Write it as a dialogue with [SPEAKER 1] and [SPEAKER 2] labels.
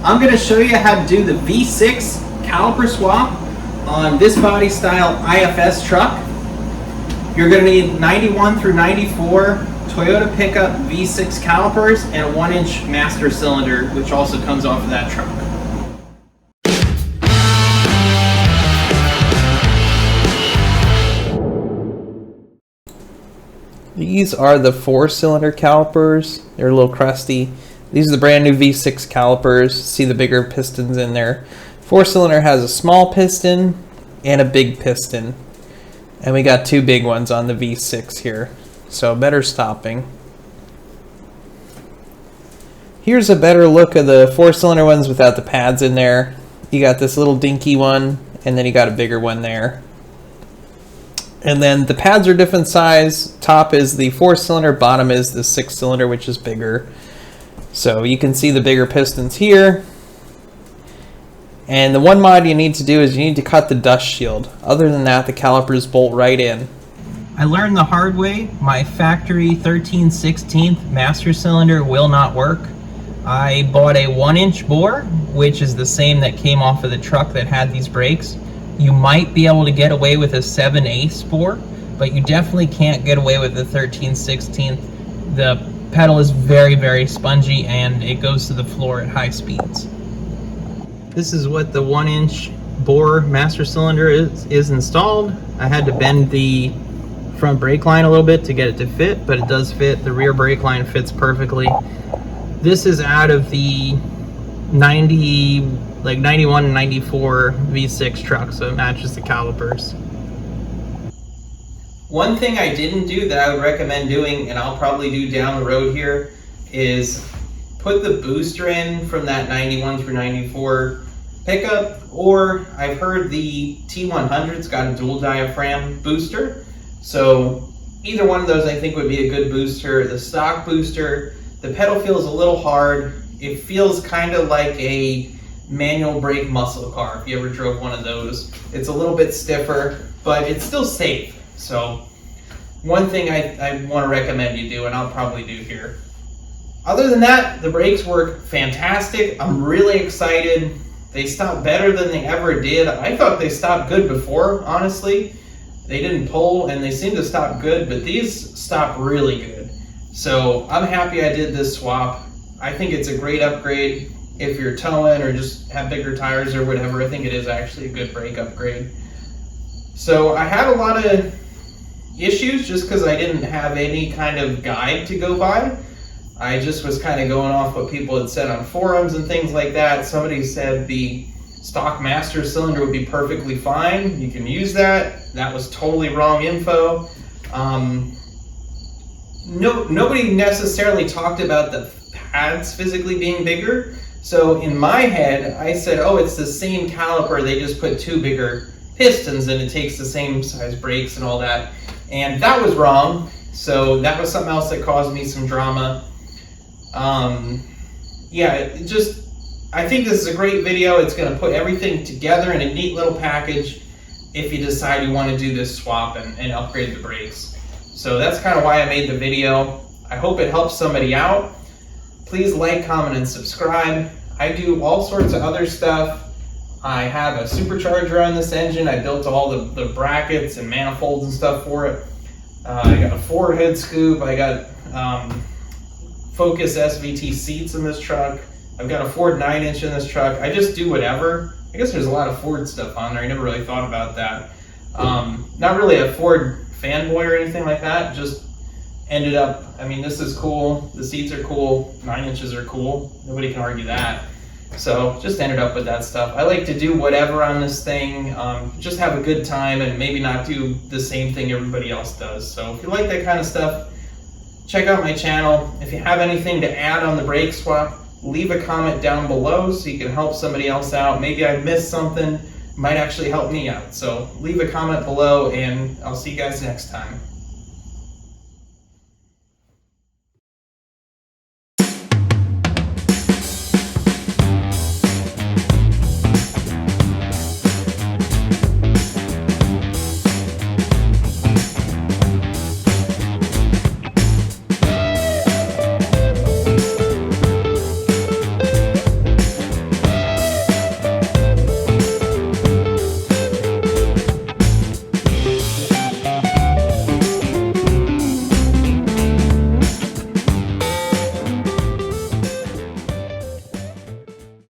[SPEAKER 1] I'm going to show you how to do the V6 caliper swap on this body style IFS truck. You're going to need 91 through 94 Toyota pickup V6 calipers and a 1-inch master cylinder, which also comes off of that truck.
[SPEAKER 2] These are the 4-cylinder calipers. They're a little crusty. These are the brand new V6 calipers. See the bigger pistons in there. 4-cylinder has a small piston and a big piston. And we got 2 big ones on the V6 here. So better stopping. Here's a better look of the 4-cylinder ones without the pads in there. You got this little dinky one, and then you got a bigger one there. And then the pads are different size. Top is the 4-cylinder, bottom is the 6-cylinder, which is bigger. So you can see the bigger pistons here. And the one mod you need to do is you need to cut the dust shield. Other than that, the calipers bolt right in. I learned the hard way. My factory 13/16 master cylinder will not work. I bought a 1-inch bore, which is the same that came off of the truck that had these brakes. You might be able to get away with a 7/8 bore, but you definitely can't get away with the 13/16. The pedal is very, very spongy and it goes to the floor at high speeds. This is what the 1-inch bore master cylinder is installed. I had to bend the front brake line a little bit to get it to fit, but it does fit. The rear brake line fits perfectly. This is out of the 91 and 94 V6 truck, so it matches the calipers. One thing I didn't do that I would recommend doing, and I'll probably do down the road here, is put the booster in from that 91 through 94 pickup, or I've heard the T100's got a dual diaphragm booster, so either one of those I think would be a good booster. The stock booster, the pedal feels a little hard. It feels kind of like a manual brake muscle car, if you ever drove one of those. It's a little bit stiffer, but it's still safe. So one thing I want to recommend you do, and I'll probably do here. Other than that, the brakes work fantastic. I'm really excited. They stop better than they ever did. I thought they stopped good before, honestly. They didn't pull and they seem to stop good, but these stop really good. So I'm happy I did this swap. I think it's a great upgrade. If you're towing or just have bigger tires or whatever, I think it is actually a good brake upgrade. So I had a lot of issues just because I didn't have any kind of guide to go by. I just was kind of going off what people had said on forums and things like that. Somebody said the stock master cylinder would be perfectly fine. You can use that. That was totally wrong info. Nobody necessarily talked about the pads physically being bigger. So in my head, I said, oh, it's the same caliper. They just put 2 bigger pistons and it takes the same size brakes and all that. And that was wrong. So that was something else that caused me some drama. Yeah, I think this is a great video. It's going to put everything together in a neat little package if you decide you want to do this swap and upgrade the brakes. So that's kind of why I made the video. I hope it helps somebody out. Please like, comment, and subscribe. I do all sorts of other stuff. I have a supercharger on this engine. I built all the brackets and manifolds and stuff for it. I got a Ford hood scoop. I got Focus SVT seats in this truck. I've got a Ford 9-inch in this truck. I just do whatever. I guess there's a lot of Ford stuff on there. I never really thought about that. Not really a Ford fanboy or anything like that. Just ended up, I mean, this is cool. The seats are cool. 9 inches are cool. Nobody can argue that. So just ended up with that stuff. I like to do whatever on this thing. Just have a good time and maybe not do the same thing everybody else does. So if you like that kind of stuff, check out my channel. If you have anything to add on the brake swap, leave a comment down below so you can help somebody else out. Maybe I missed something, might actually help me out. So leave a comment below and I'll see you guys next time.